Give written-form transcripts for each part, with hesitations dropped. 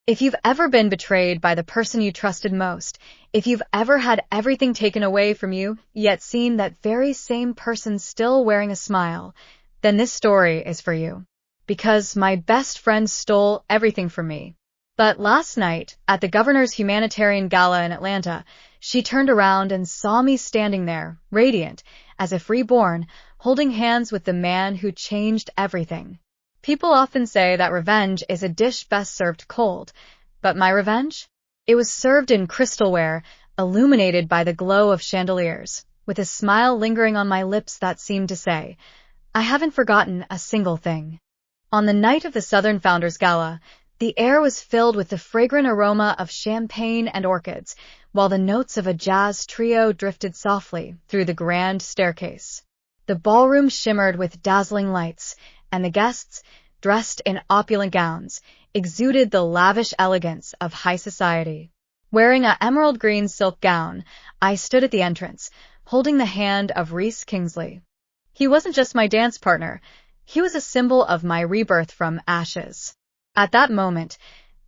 If you've ever been betrayed by the person you trusted most, if you've ever had everything taken away from you, yet seen that very same person still wearing a smile, then this story is for you. Because my best friend stole everything from me. But last night, at the governor's humanitarian gala in Atlanta, she turned around and saw me standing there, radiant, as if reborn, holding hands with the man who changed everything. People often say that revenge is a dish best served cold, but my revenge? It was served in crystalware, illuminated by the glow of chandeliers, with a smile lingering on my lips that seemed to say, I haven't forgotten a single thing. On the night of the Southern Founders Gala, the air was filled with the fragrant aroma of champagne and orchids, while the notes of a jazz trio drifted softly through the grand staircase. The ballroom shimmered with dazzling lights, and the guests, dressed in opulent gowns, exuded the lavish elegance of high society. Wearing an emerald green silk gown, I stood at the entrance, holding the hand of Reese Kingsley. He wasn't just my dance partner, he was a symbol of my rebirth from ashes. At that moment,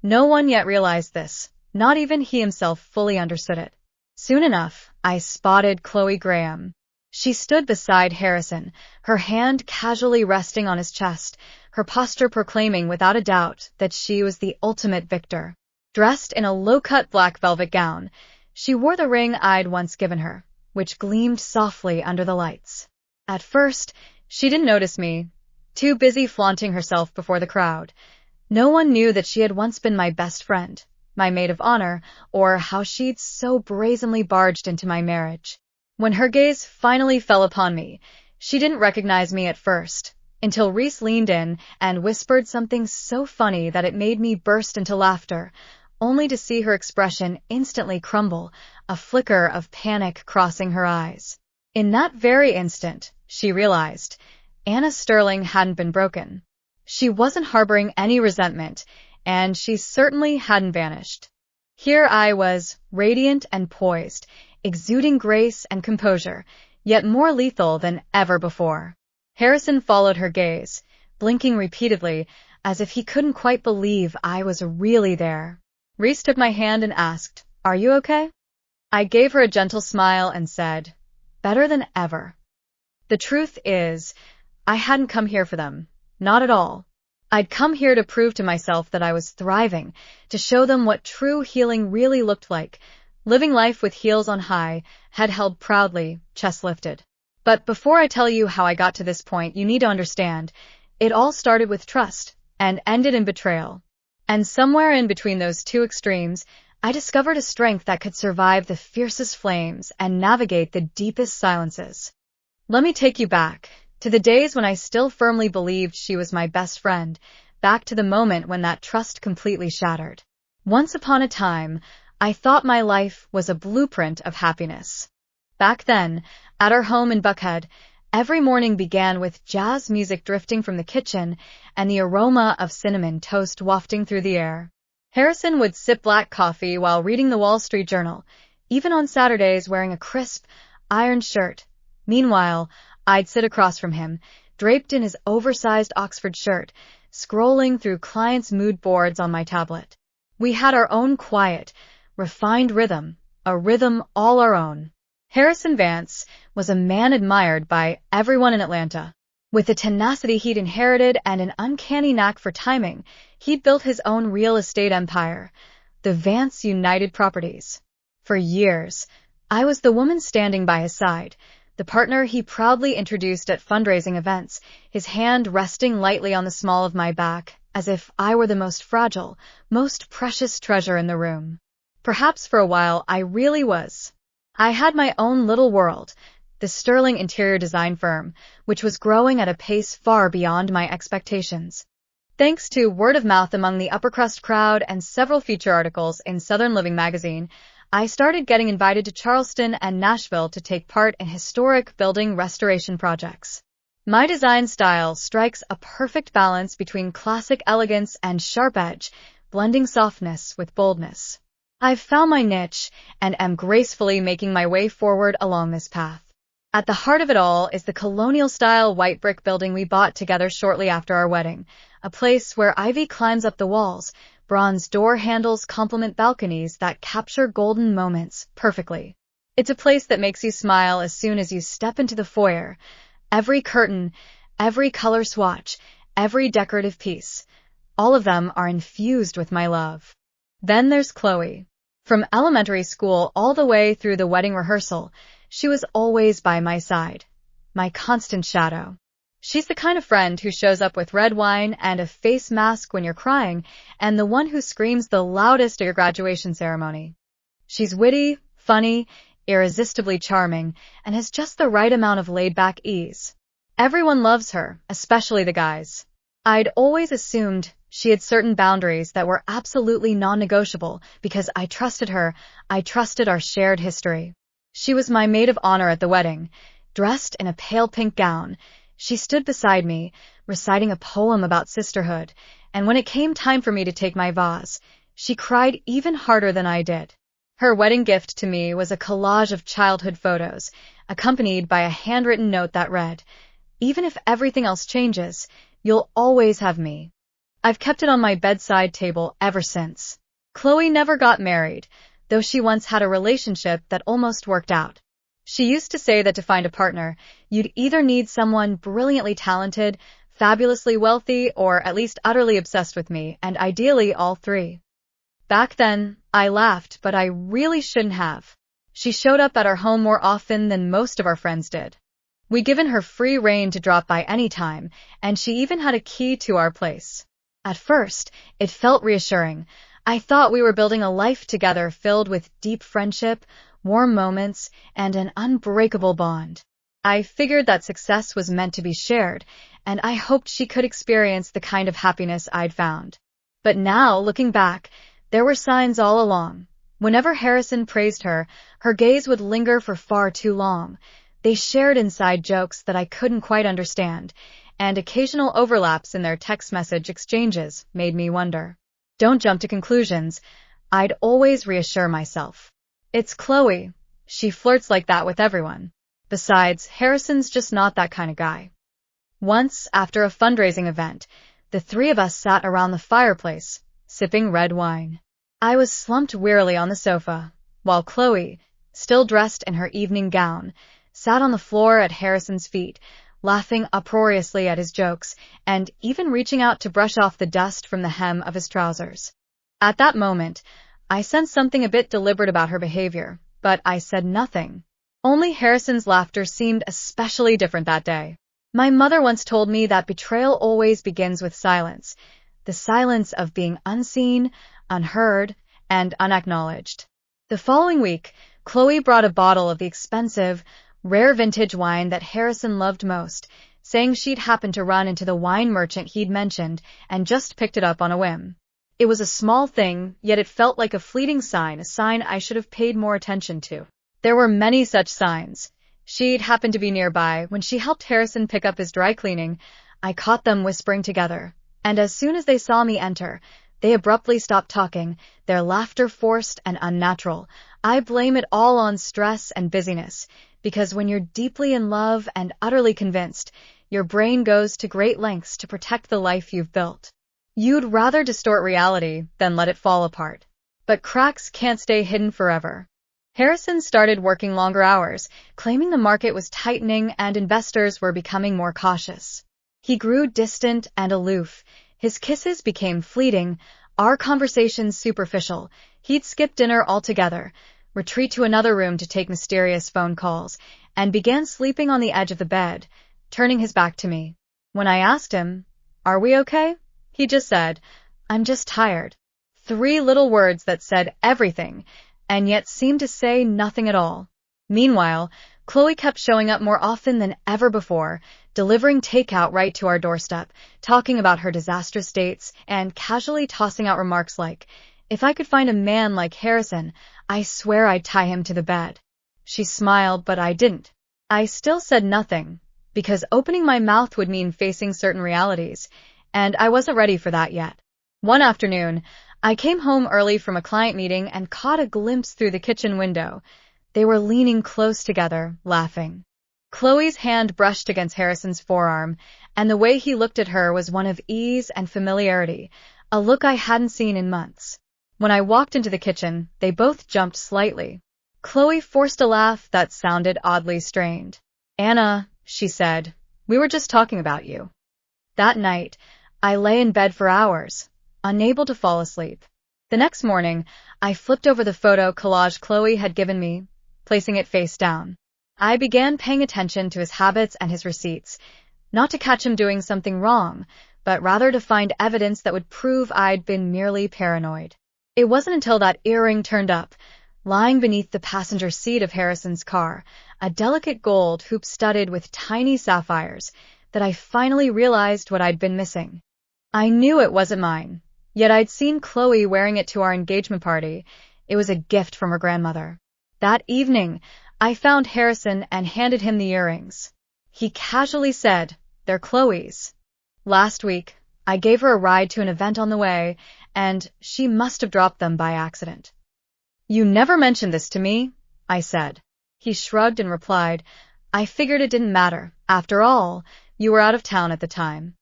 no one yet realized this, not even he himself fully understood it. Soon enough, I spotted Chloe Graham. She stood beside Harrison, her hand casually resting on his chest, her posture proclaiming without a doubt that she was the ultimate victor. Dressed in a low-cut black velvet gown, she wore the ring I'd once given her, which gleamed softly under the lights. At first, she didn't notice me, too busy flaunting herself before the crowd. No one knew that she had once been my best friend, my maid of honor, or how she'd so brazenly barged into my marriage. When her gaze finally fell upon me, she didn't recognize me at first, until Reese leaned in and whispered something so funny that it made me burst into laughter, only to see her expression instantly crumble, a flicker of panic crossing her eyes. In that very instant, she realized, Anna Sterling hadn't been broken. She wasn't harboring any resentment, and she certainly hadn't vanished. Here I was, radiant and poised, exuding grace and composure, yet more lethal than ever before. Harrison followed her gaze, blinking repeatedly, as if he couldn't quite believe I was really there. Reese took my hand and asked, Are you okay? I gave her a gentle smile and said, Better than ever. The truth is, I hadn't come here for them. Not at all. I'd come here to prove to myself that I was thriving, to show them what true healing really looked like, living life with heels on high, head held proudly, chest lifted. But before I tell you how I got to this point, you need to understand, it all started with trust, and ended in betrayal. And somewhere in between those two extremes, I discovered a strength that could survive the fiercest flames and navigate the deepest silences. Let me take you back, to the days when I still firmly believed she was my best friend, back to the moment when that trust completely shattered. Once upon a time, I thought my life was a blueprint of happiness. Back then, at our home in Buckhead, every morning began with jazz music drifting from the kitchen and the aroma of cinnamon toast wafting through the air. Harrison would sip black coffee while reading the Wall Street Journal, even on Saturdays wearing a crisp, ironed shirt. Meanwhile, I'd sit across from him, draped in his oversized Oxford shirt, scrolling through clients' mood boards on my tablet. We had our own quiet, refined rhythm, a rhythm all our own. Harrison Vance was a man admired by everyone in Atlanta. With the tenacity he'd inherited and an uncanny knack for timing, he'd built his own real estate empire, the Vance United Properties. For years, I was the woman standing by his side, the partner he proudly introduced at fundraising events, his hand resting lightly on the small of my back, as if I were the most fragile, most precious treasure in the room. Perhaps for a while I really was. I had my own little world, the Sterling interior design firm, which was growing at a pace far beyond my expectations. Thanks to word of mouth among the upper crust crowd and several feature articles in Southern Living magazine, I started getting invited to Charleston and Nashville to take part in historic building restoration projects. My design style strikes a perfect balance between classic elegance and sharp edge, blending softness with boldness. I've found my niche and am gracefully making my way forward along this path. At the heart of it all is the colonial-style white brick building we bought together shortly after our wedding, a place where ivy climbs up the walls, bronze door handles complement balconies that capture golden moments perfectly. It's a place that makes you smile as soon as you step into the foyer. Every curtain, every color swatch, every decorative piece, all of them are infused with my love. Then there's Chloe. From elementary school all the way through the wedding rehearsal, she was always by my side, my constant shadow. She's the kind of friend who shows up with red wine and a face mask when you're crying, and the one who screams the loudest at your graduation ceremony. She's witty, funny, irresistibly charming, and has just the right amount of laid-back ease. Everyone loves her, especially the guys. I'd always assumed she had certain boundaries that were absolutely non-negotiable because I trusted her, I trusted our shared history. She was my maid of honor at the wedding, dressed in a pale pink gown. She stood beside me, reciting a poem about sisterhood, and when it came time for me to take my vows, she cried even harder than I did. Her wedding gift to me was a collage of childhood photos, accompanied by a handwritten note that read, "Even if everything else changes, you'll always have me." I've kept it on my bedside table ever since. Chloe never got married, though she once had a relationship that almost worked out. She used to say that to find a partner, you'd either need someone brilliantly talented, fabulously wealthy, or at least utterly obsessed with me, and ideally all three. Back then, I laughed, but I really shouldn't have. She showed up at our home more often than most of our friends did. We'd given her free rein to drop by any time, and she even had a key to our place. At first, it felt reassuring. I thought we were building a life together filled with deep friendship, warm moments, and an unbreakable bond. I figured that success was meant to be shared, and I hoped she could experience the kind of happiness I'd found. But now, looking back, there were signs all along. Whenever Harrison praised her, her gaze would linger for far too long. They shared inside jokes that I couldn't quite understand, and occasional overlaps in their text message exchanges made me wonder. Don't jump to conclusions. I'd always reassure myself. It's Chloe. She flirts like that with everyone. Besides, Harrison's just not that kind of guy. Once, after a fundraising event, the three of us sat around the fireplace, sipping red wine. I was slumped wearily on the sofa, while Chloe, still dressed in her evening gown, sat on the floor at Harrison's feet, laughing uproariously at his jokes, and even reaching out to brush off the dust from the hem of his trousers. At that moment, I sensed something a bit deliberate about her behavior, but I said nothing. Only Harrison's laughter seemed especially different that day. My mother once told me that betrayal always begins with silence, the silence of being unseen, unheard, and unacknowledged. The following week, Chloe brought a bottle of the expensive, rare vintage wine that Harrison loved most, saying she'd happened to run into the wine merchant he'd mentioned and just picked it up on a whim. It was a small thing, yet it felt like a fleeting sign, a sign I should have paid more attention to. There were many such signs. She'd happened to be nearby when she helped Harrison pick up his dry cleaning. I caught them whispering together, and as soon as they saw me enter, they abruptly stopped talking, their laughter forced and unnatural. I blame it all on stress and busyness, because when you're deeply in love and utterly convinced, your brain goes to great lengths to protect the life you've built. You'd rather distort reality than let it fall apart. But cracks can't stay hidden forever. Harrison started working longer hours, claiming the market was tightening and investors were becoming more cautious. He grew distant and aloof. His kisses became fleeting, our conversations superficial. He'd skip dinner altogether, retreat to another room to take mysterious phone calls, and began sleeping on the edge of the bed, turning his back to me. When I asked him, "Are we okay?" he just said, "I'm just tired." 3 little words that said everything, and yet seemed to say nothing at all. Meanwhile, Chloe kept showing up more often than ever before, delivering takeout right to our doorstep, talking about her disastrous dates, and casually tossing out remarks like, "If I could find a man like Harrison, I swear I'd tie him to the bed." She smiled, but I didn't. I still said nothing, because opening my mouth would mean facing certain realities, and I wasn't ready for that yet. One afternoon, I came home early from a client meeting and caught a glimpse through the kitchen window. They were leaning close together, laughing. Chloe's hand brushed against Harrison's forearm, and the way he looked at her was one of ease and familiarity, a look I hadn't seen in months. When I walked into the kitchen, they both jumped slightly. Chloe forced a laugh that sounded oddly strained. "Anna," she said, "we were just talking about you." That night, I lay in bed for hours, unable to fall asleep. The next morning, I flipped over the photo collage Chloe had given me, placing it face down. I began paying attention to his habits and his receipts, not to catch him doing something wrong, but rather to find evidence that would prove I'd been merely paranoid. It wasn't until that earring turned up, lying beneath the passenger seat of Harrison's car, a delicate gold hoop studded with tiny sapphires, that I finally realized what I'd been missing. I knew it wasn't mine, yet I'd seen Chloe wearing it to our engagement party. It was a gift from her grandmother. That evening, I found Harrison and handed him the earrings. He casually said, "They're Chloe's. Last week, I gave her a ride to an event on the way, and she must have dropped them by accident." "You never mentioned this to me," I said. He shrugged and replied, "I figured it didn't matter. After all, you were out of town at the time.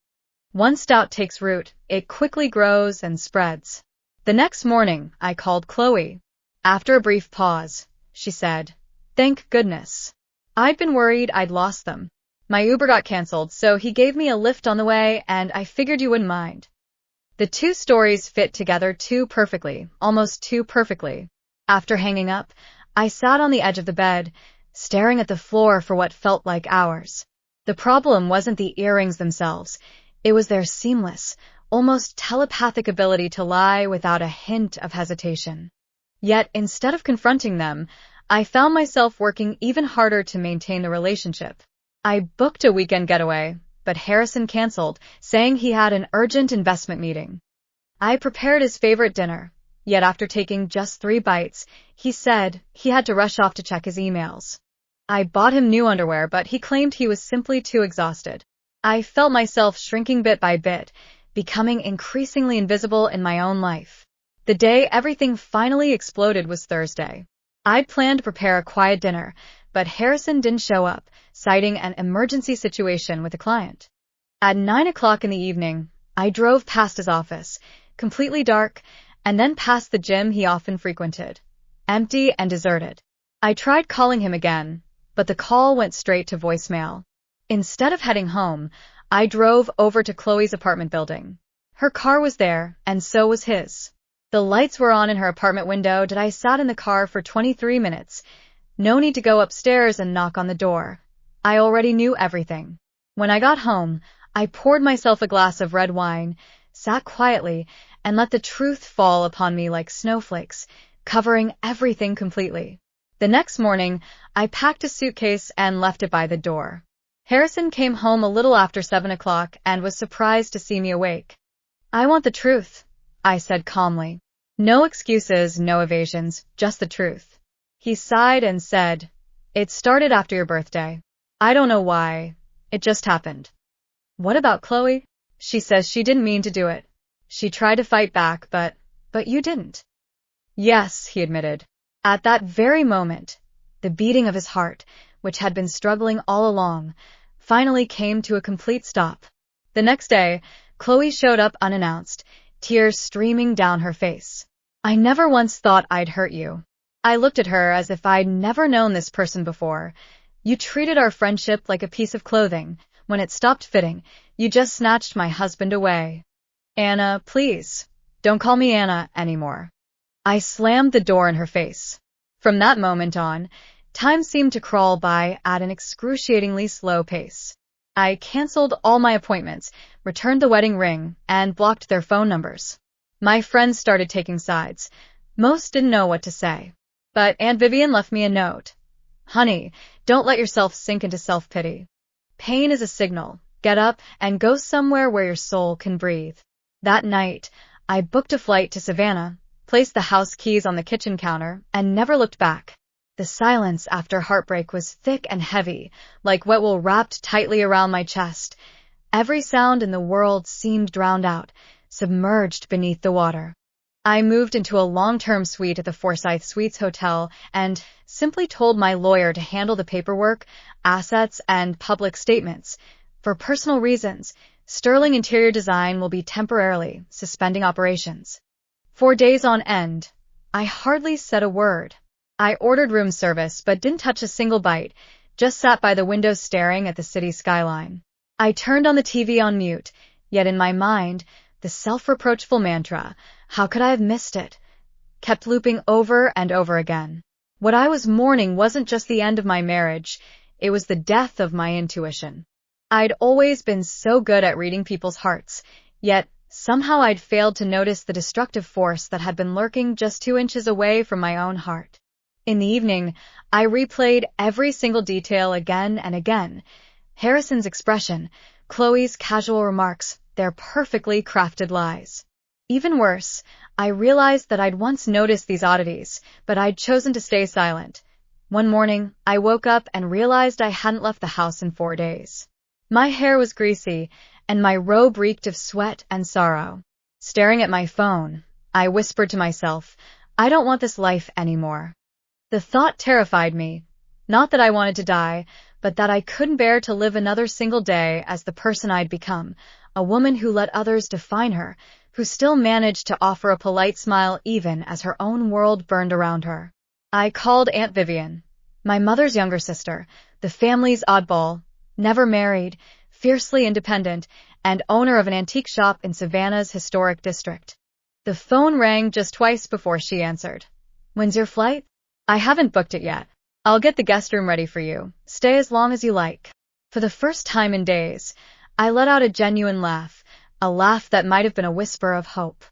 Once doubt takes root, it quickly grows and spreads." The next morning, I called Chloe. After a brief pause, she said, "Thank goodness. I'd been worried I'd lost them. My Uber got canceled, so he gave me a lift on the way, and I figured you wouldn't mind." The two stories fit together too perfectly, almost too perfectly. After hanging up, I sat on the edge of the bed, staring at the floor for what felt like hours. The problem wasn't the earrings themselves. It was their seamless, almost telepathic ability to lie without a hint of hesitation. Yet, instead of confronting them, I found myself working even harder to maintain the relationship. I booked a weekend getaway, but Harrison canceled, saying he had an urgent investment meeting. I prepared his favorite dinner, yet after taking just 3 bites, he said he had to rush off to check his emails. I bought him new underwear, but he claimed he was simply too exhausted. I felt myself shrinking bit by bit, becoming increasingly invisible in my own life. The day everything finally exploded was Thursday. I'd planned to prepare a quiet dinner, but Harrison didn't show up, citing an emergency situation with a client. At 9 o'clock in the evening, I drove past his office, completely dark, and then past the gym he often frequented, empty and deserted. I tried calling him again, but the call went straight to voicemail. Instead of heading home, I drove over to Chloe's apartment building. Her car was there, and so was his. The lights were on in her apartment window, and I sat in the car for 23 minutes. No need to go upstairs and knock on the door. I already knew everything. When I got home, I poured myself a glass of red wine, sat quietly, and let the truth fall upon me like snowflakes, covering everything completely. The next morning, I packed a suitcase and left it by the door. Harrison came home a little after 7 o'clock and was surprised to see me awake. "I want the truth," I said calmly. "No excuses, no evasions, just the truth." He sighed and said, "It started after your birthday. I don't know why. It just happened." "What about Chloe?" "She says she didn't mean to do it. She tried to fight back, but you didn't." "Yes," he admitted. At that very moment, the beating of his heart, which had been struggling all along, finally came to a complete stop. The next day, Chloe showed up unannounced, tears streaming down her face. "I never once thought I'd hurt you." I looked at her as if I'd never known this person before. "You treated our friendship like a piece of clothing. When it stopped fitting, you just snatched my husband away." "Anna, please, don't call me Anna anymore." I slammed the door in her face. From that moment on, time seemed to crawl by at an excruciatingly slow pace. I canceled all my appointments, returned the wedding ring, and blocked their phone numbers. My friends started taking sides. Most didn't know what to say. But Aunt Vivian left me a note. "Honey, don't let yourself sink into self-pity. Pain is a signal. Get up and go somewhere where your soul can breathe." That night, I booked a flight to Savannah, placed the house keys on the kitchen counter, and never looked back. The silence after heartbreak was thick and heavy, like wet wool wrapped tightly around my chest. Every sound in the world seemed drowned out, submerged beneath the water. I moved into a long-term suite at the Forsyth Suites Hotel and simply told my lawyer to handle the paperwork, assets, and public statements. For personal reasons, Sterling interior design will be temporarily suspending operations. For days on end, I hardly said a word. I ordered room service but didn't touch a single bite, just sat by the window staring at the city skyline. I turned on the TV on mute, yet in my mind, the self-reproachful mantra, "How could I have missed it?" kept looping over and over again. What I was mourning wasn't just the end of my marriage, it was the death of my intuition. I'd always been so good at reading people's hearts, yet somehow I'd failed to notice the destructive force that had been lurking just 2 inches away from my own heart. In the evening, I replayed every single detail again and again. Harrison's expression, Chloe's casual remarks, their perfectly crafted lies. Even worse, I realized that I'd once noticed these oddities, but I'd chosen to stay silent. One morning, I woke up and realized I hadn't left the house in 4 days. My hair was greasy, and my robe reeked of sweat and sorrow. Staring at my phone, I whispered to myself, "I don't want this life anymore." The thought terrified me. Not that I wanted to die, but that I couldn't bear to live another single day as the person I'd become, a woman who let others define her, who still managed to offer a polite smile even as her own world burned around her. I called Aunt Vivian, my mother's younger sister, the family's oddball, never married, fiercely independent, and owner of an antique shop in Savannah's historic district. The phone rang just twice before she answered. "When's your flight?" "I haven't booked it yet. I'll get the guest room ready for you. Stay as long as you like." For the first time in days, I let out a genuine laugh, a laugh that might have been a whisper of hope.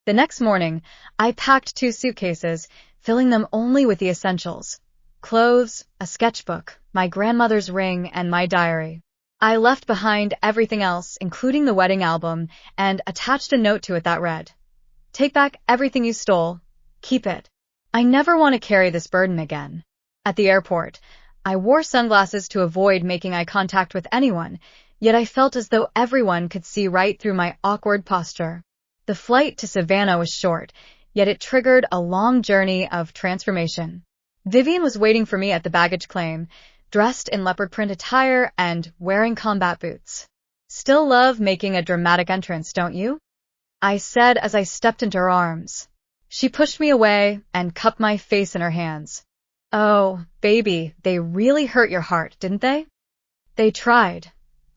The next morning, I packed 2 suitcases, filling them only with the essentials: clothes, a sketchbook, my grandmother's ring, and my diary. I left behind everything else, including the wedding album, and attached a note to it that read, "Take back everything you stole. Keep it. I never want to carry this burden again." At the airport, I wore sunglasses to avoid making eye contact with anyone, yet I felt as though everyone could see right through my awkward posture. The flight to Savannah was short, yet it triggered a long journey of transformation. Vivian was waiting for me at the baggage claim, dressed in leopard print attire and wearing combat boots. "Still love making a dramatic entrance, don't you?" I said as I stepped into her arms. She pushed me away and cupped my face in her hands. "Oh, baby, they really hurt your heart, didn't they?" "They tried,"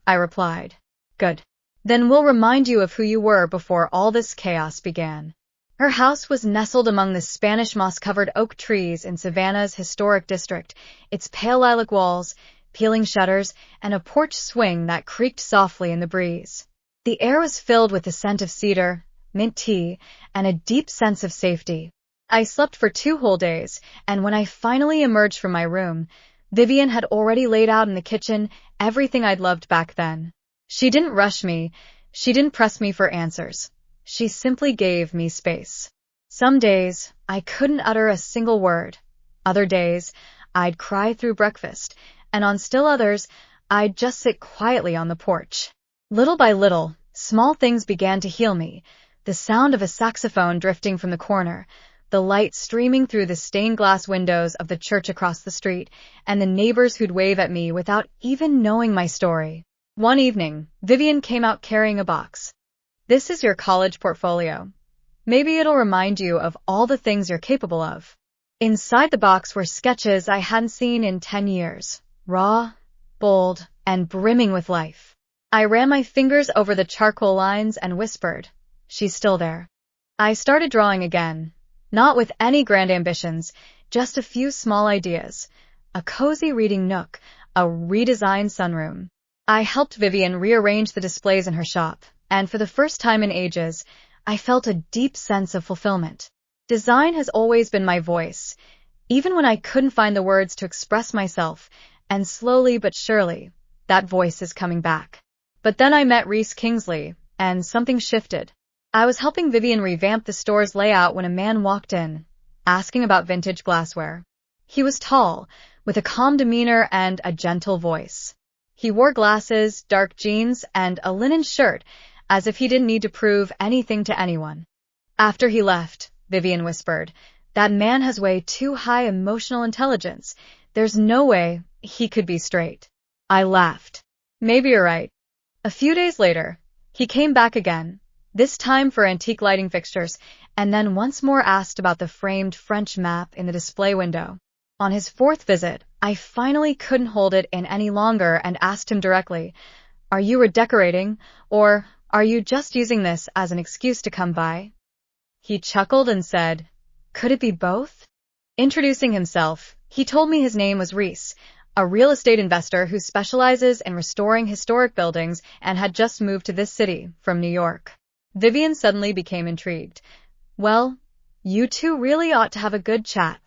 I replied. "Good. Then we'll remind you of who you were before all this chaos began." Her house was nestled among the Spanish moss-covered oak trees in Savannah's historic district, its pale lilac walls, peeling shutters, and a porch swing that creaked softly in the breeze. The air was filled with the scent of cedar, mint tea, and a deep sense of safety. I slept for 2 whole days, and when I finally emerged from my room, Vivian had already laid out in the kitchen everything I'd loved back then. She didn't rush me. She didn't press me for answers. She simply gave me space. Some days, I couldn't utter a single word. Other days, I'd cry through breakfast, and on still others, I'd just sit quietly on the porch. Little by little, small things began to heal me. The sound of a saxophone drifting from the corner, the light streaming through the stained glass windows of the church across the street, and the neighbors who'd wave at me without even knowing my story. One evening, Vivian came out carrying a box. "This is your college portfolio. Maybe it'll remind you of all the things you're capable of." Inside the box were sketches I hadn't seen in 10 years, raw, bold, and brimming with life. I ran my fingers over the charcoal lines and whispered, "She's still there." I started drawing again, not with any grand ambitions, just a few small ideas. A cozy reading nook, a redesigned sunroom. I helped Vivian rearrange the displays in her shop, and for the first time in ages, I felt a deep sense of fulfillment. Design has always been my voice, even when I couldn't find the words to express myself, and slowly but surely, that voice is coming back. But then I met Reese Kingsley, and something shifted. I was helping Vivian revamp the store's layout when a man walked in, asking about vintage glassware. He was tall, with a calm demeanor and a gentle voice. He wore glasses, dark jeans, and a linen shirt, as if he didn't need to prove anything to anyone. After he left, Vivian whispered, "That man has way too high emotional intelligence. There's no way he could be straight." I laughed. "Maybe you're right. A few days later, he came back again, this time for antique lighting fixtures, and then once more asked about the framed French map in the display window. On his fourth visit, I finally couldn't hold it in any longer and asked him directly, "Are you redecorating, or are you just using this as an excuse to come by?" He chuckled and said, "Could it be both?" Introducing himself, he told me his name was Reese, a real estate investor who specializes in restoring historic buildings and had just moved to this city from New York. Vivian suddenly became intrigued. "Well, you two really ought to have a good chat."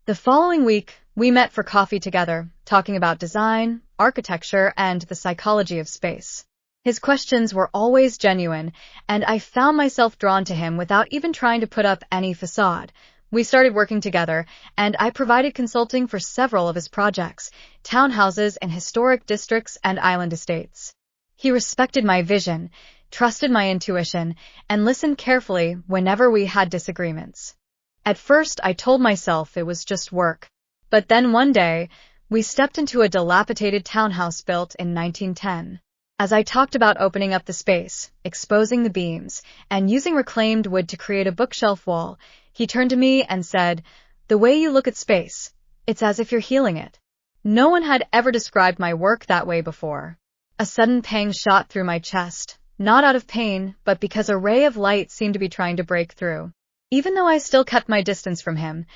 The following week, we met for coffee together, talking about design, architecture, and the psychology of space. His questions were always genuine, and I found myself drawn to him without even trying to put up any facade. We started working together, and I provided consulting for several of his projects, townhouses in historic districts and island estates. He respected my vision, trusted my intuition, and listened carefully whenever we had disagreements. At first, I told myself it was just work. But then one day, we stepped into a dilapidated townhouse built in 1910. As I talked about opening up the space, exposing the beams, and using reclaimed wood to create a bookshelf wall, he turned to me and said, "The way you look at space, it's as if you're healing it." No one had ever described my work that way before. A sudden pang shot through my chest, not out of pain, but because a ray of light seemed to be trying to break through. Even though I still kept my distance from him,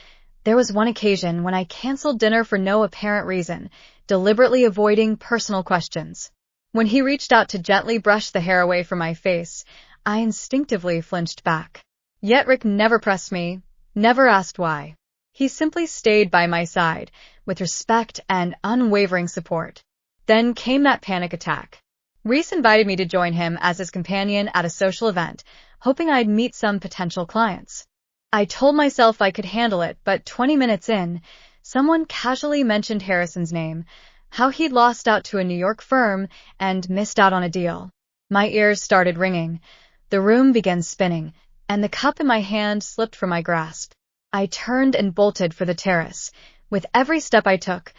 there was one occasion when I canceled dinner for no apparent reason, deliberately avoiding personal questions. When he reached out to gently brush the hair away from my face, I instinctively flinched back. Yet Rick never pressed me, never asked why. He simply stayed by my side, with respect and unwavering support. Then came that panic attack. Reese invited me to join him as his companion at a social event, hoping I'd meet some potential clients. I told myself I could handle it, but 20 minutes in, someone casually mentioned Harrison's name, how he'd lost out to a New York firm and missed out on a deal. My ears started ringing, the room began spinning, and the cup in my hand slipped from my grasp. I turned and bolted for the terrace. With every step I took,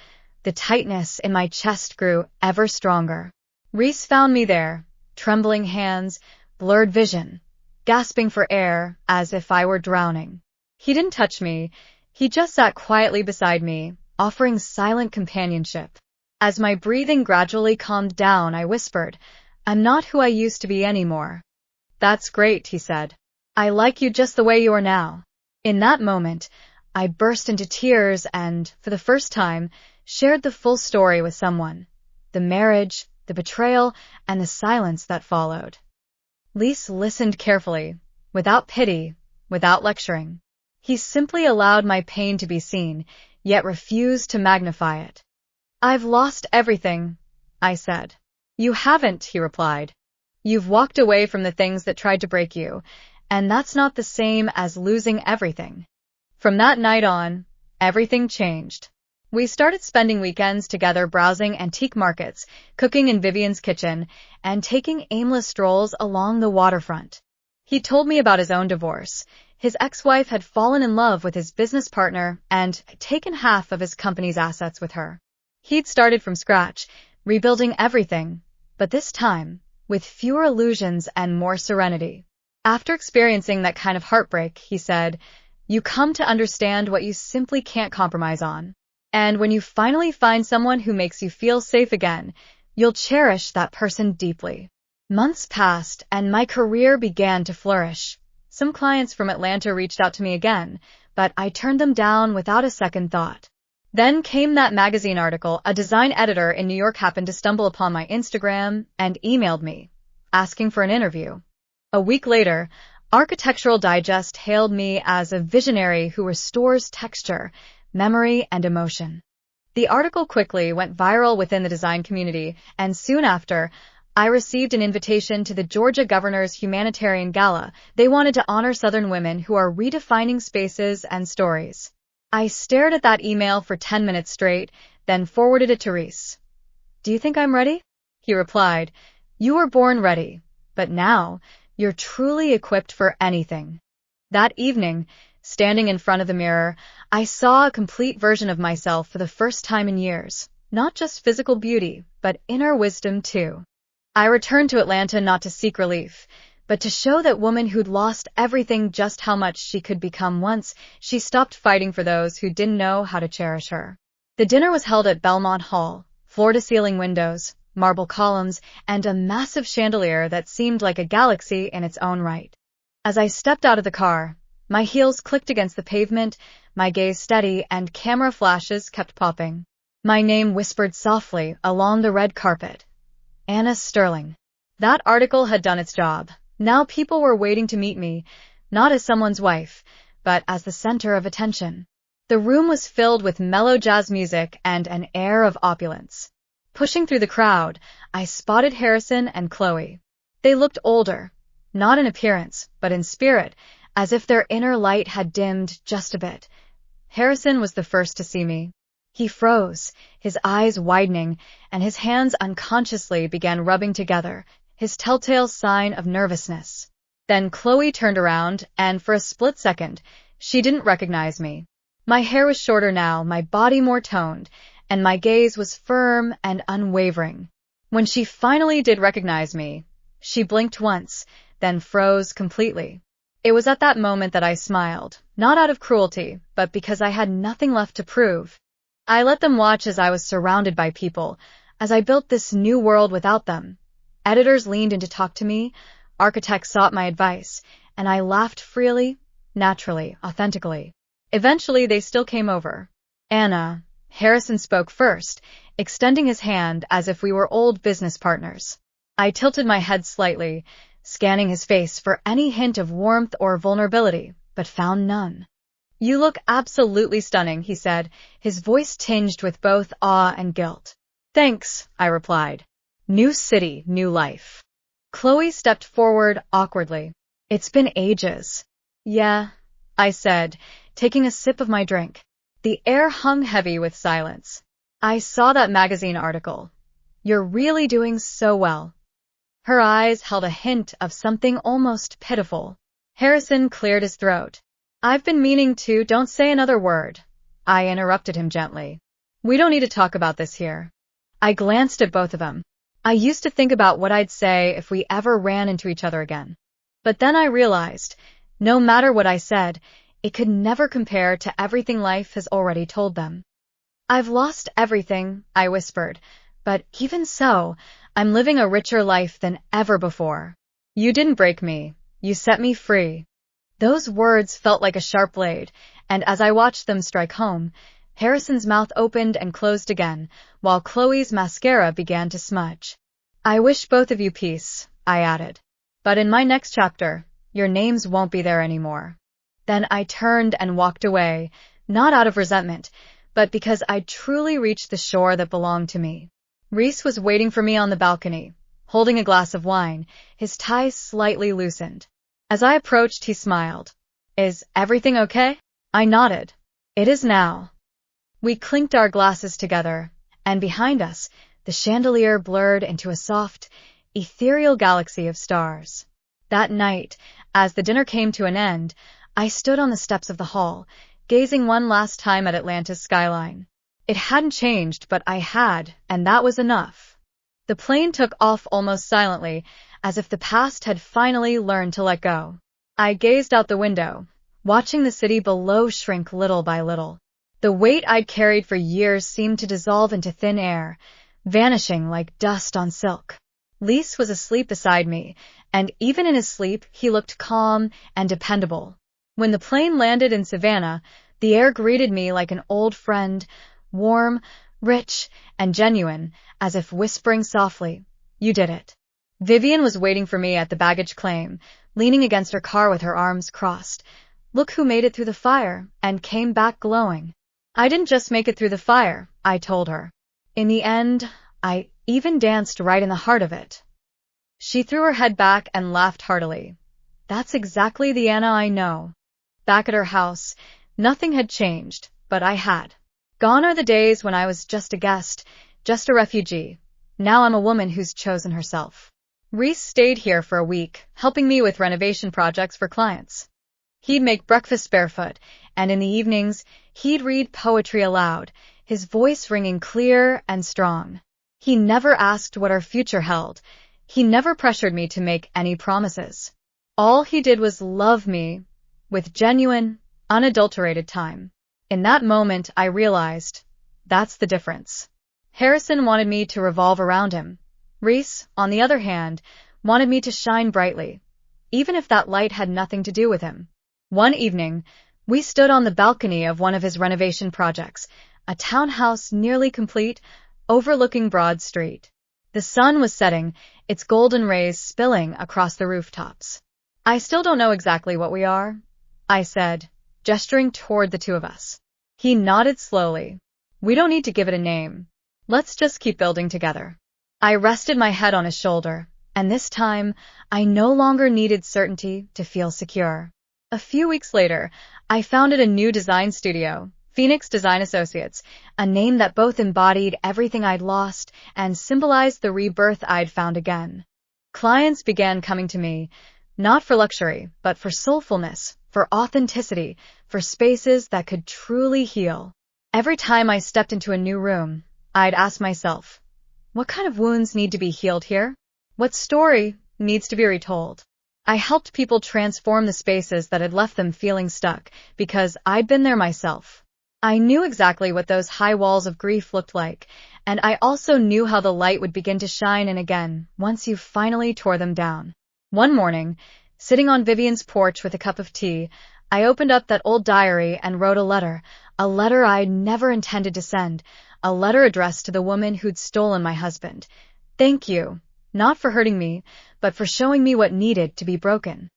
the tightness in my chest grew ever stronger. Reese found me there, trembling hands, blurred vision, gasping for air as if I were drowning. He didn't touch me. He just sat quietly beside me, offering silent companionship. As my breathing gradually calmed down, I whispered, "I'm not who I used to be anymore." "That's great," he said. "I like you just the way you are now." In that moment, I burst into tears and, for the first time, shared the full story with someone. The marriage, the betrayal, and the silence that followed. Reese listened carefully, without pity, without lecturing. He simply allowed my pain to be seen, yet refused to magnify it. "I've lost everything," I said. "You haven't," he replied. "You've walked away from the things that tried to break you, and that's not the same as losing everything." From that night on, everything changed. We started spending weekends together browsing antique markets, cooking in Vivian's kitchen, and taking aimless strolls along the waterfront. He told me about his own divorce. His ex-wife had fallen in love with his business partner and taken half of his company's assets with her. He'd started from scratch, rebuilding everything, but this time, with fewer illusions and more serenity. After experiencing that kind of heartbreak, he said, "You come to understand what you simply can't compromise on. And when you finally find someone who makes you feel safe again, you'll cherish that person deeply." Months passed, and my career began to flourish. Some clients from Atlanta reached out to me again, but I turned them down without a second thought. Then came that magazine article. A design editor in New York happened to stumble upon my Instagram and emailed me, asking for an interview. A week later, Architectural Digest hailed me as a visionary who restores texture, memory, and emotion. The article quickly went viral within the design community, and soon after, I received an invitation to the Georgia Governor's Humanitarian Gala. They wanted to honor Southern women who are redefining spaces and stories. I stared at that email for 10 minutes straight, then forwarded it to Reese. "Do you think I'm ready?" He replied, "You were born ready, but now you're truly equipped for anything." That evening, standing in front of the mirror, I saw a complete version of myself for the first time in years. Not just physical beauty, but inner wisdom too. I returned to Atlanta not to seek relief, but to show that woman who'd lost everything just how much she could become once she stopped fighting for those who didn't know how to cherish her. The dinner was held at Belmont Hall, floor-to-ceiling windows, marble columns, and a massive chandelier that seemed like a galaxy in its own right. As I stepped out of the car, my heels clicked against the pavement, my gaze steady, and camera flashes kept popping. My name whispered softly along the red carpet. Anna Sterling. That article had done its job. Now people were waiting to meet me, not as someone's wife, but as the center of attention. The room was filled with mellow jazz music and an air of opulence. Pushing through the crowd, I spotted Harrison and Chloe. They looked older, not in appearance, but in spirit, as if their inner light had dimmed just a bit. Harrison was the first to see me. He froze, his eyes widening, and his hands unconsciously began rubbing together, his telltale sign of nervousness. Then Chloe turned around, and for a split second, she didn't recognize me. My hair was shorter now, my body more toned, and my gaze was firm and unwavering. When she finally did recognize me, she blinked once, then froze completely. It was at that moment that I smiled, not out of cruelty, but because I had nothing left to prove. I let them watch as I was surrounded by people, as I built this new world without them. Editors leaned in to talk to me, architects sought my advice, and I laughed freely, naturally, authentically. Eventually, they still came over. Anna, Harrison spoke first, extending his hand as if we were old business partners. I tilted my head slightly, scanning his face for any hint of warmth or vulnerability, but found none. You look absolutely stunning, he said, his voice tinged with both awe and guilt. Thanks, I replied. New city, new life. Chloe stepped forward awkwardly. It's been ages. Yeah, I said, taking a sip of my drink. The air hung heavy with silence. I saw that magazine article. You're really doing so well. Her eyes held a hint of something almost pitiful. Harrison cleared his throat. I've been meaning to. Don't say another word. I interrupted him gently. We don't need to talk about this here. I glanced at both of them. I used to think about what I'd say if we ever ran into each other again. But then I realized, no matter what I said, it could never compare to everything life has already told them. I've lost everything, I whispered, but even so, I'm living a richer life than ever before. You didn't break me. You set me free. Those words felt like a sharp blade, and as I watched them strike home, Harrison's mouth opened and closed again, while Chloe's mascara began to smudge. I wish both of you peace, I added. But in my next chapter, your names won't be there anymore. Then I turned and walked away, not out of resentment, but because I'd truly reached the shore that belonged to me. Reese was waiting for me on the balcony, holding a glass of wine, his tie slightly loosened. As I approached, he smiled. Is everything okay? I nodded. It is now. We clinked our glasses together, and behind us, the chandelier blurred into a soft, ethereal galaxy of stars. That night, as the dinner came to an end, I stood on the steps of the hall, gazing one last time at Atlanta's skyline. It hadn't changed, but I had, and that was enough. The plane took off almost silently, as if the past had finally learned to let go. I gazed out the window, watching the city below shrink little by little. The weight I'd carried for years seemed to dissolve into thin air, vanishing like dust on silk. Lise was asleep beside me, and even in his sleep he looked calm and dependable. When the plane landed in Savannah, the air greeted me like an old friend, warm, rich, and genuine, as if whispering softly, "You did it." Vivian was waiting for me at the baggage claim, leaning against her car with her arms crossed. Look who made it through the fire, and came back glowing. I didn't just make it through the fire, I told her. In the end, I even danced right in the heart of it. She threw her head back and laughed heartily. That's exactly the Anna I know. Back at her house, nothing had changed, but I had. Gone are the days when I was just a guest, just a refugee. Now I'm a woman who's chosen herself. Reese stayed here for a week, helping me with renovation projects for clients. He'd make breakfast barefoot, and in the evenings, he'd read poetry aloud, his voice ringing clear and strong. He never asked what our future held. He never pressured me to make any promises. All he did was love me with genuine, unadulterated time. In that moment, I realized that's the difference. Harrison wanted me to revolve around him. Reese, on the other hand, wanted me to shine brightly, even if that light had nothing to do with him. One evening, we stood on the balcony of one of his renovation projects, a townhouse nearly complete, overlooking Broad Street. The sun was setting, its golden rays spilling across the rooftops. I still don't know exactly what we are, I said, gesturing toward the two of us. He nodded slowly. We don't need to give it a name. Let's just keep building together. I rested my head on his shoulder, and this time, I no longer needed certainty to feel secure. A few weeks later, I founded a new design studio, Phoenix Design Associates, a name that both embodied everything I'd lost and symbolized the rebirth I'd found again. Clients began coming to me, not for luxury, but for soulfulness, for authenticity, for spaces that could truly heal. Every time I stepped into a new room, I'd ask myself, what kind of wounds need to be healed here? What story needs to be retold? I helped people transform the spaces that had left them feeling stuck because I'd been there myself. I knew exactly what those high walls of grief looked like, and I also knew how the light would begin to shine in again once you finally tore them down. One morning, sitting on Vivian's porch with a cup of tea, I opened up that old diary and wrote a letter I'd never intended to send, a letter addressed to the woman who'd stolen my husband. Thank you, not for hurting me, but for showing me what needed to be broken.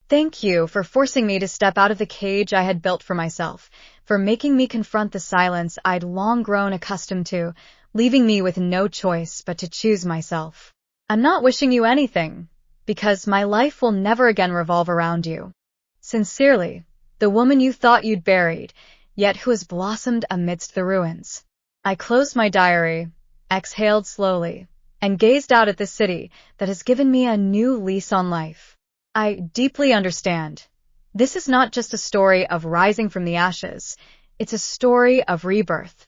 Thank you for forcing me to step out of the cage I had built for myself, for making me confront the silence I'd long grown accustomed to, leaving me with no choice but to choose myself. I'm not wishing you anything, because my life will never again revolve around you. Sincerely, the woman you thought you'd buried, yet who has blossomed amidst the ruins. I closed my diary, exhaled slowly, and gazed out at the city that has given me a new lease on life. I deeply understand. This is not just a story of rising from the ashes. It's a story of rebirth.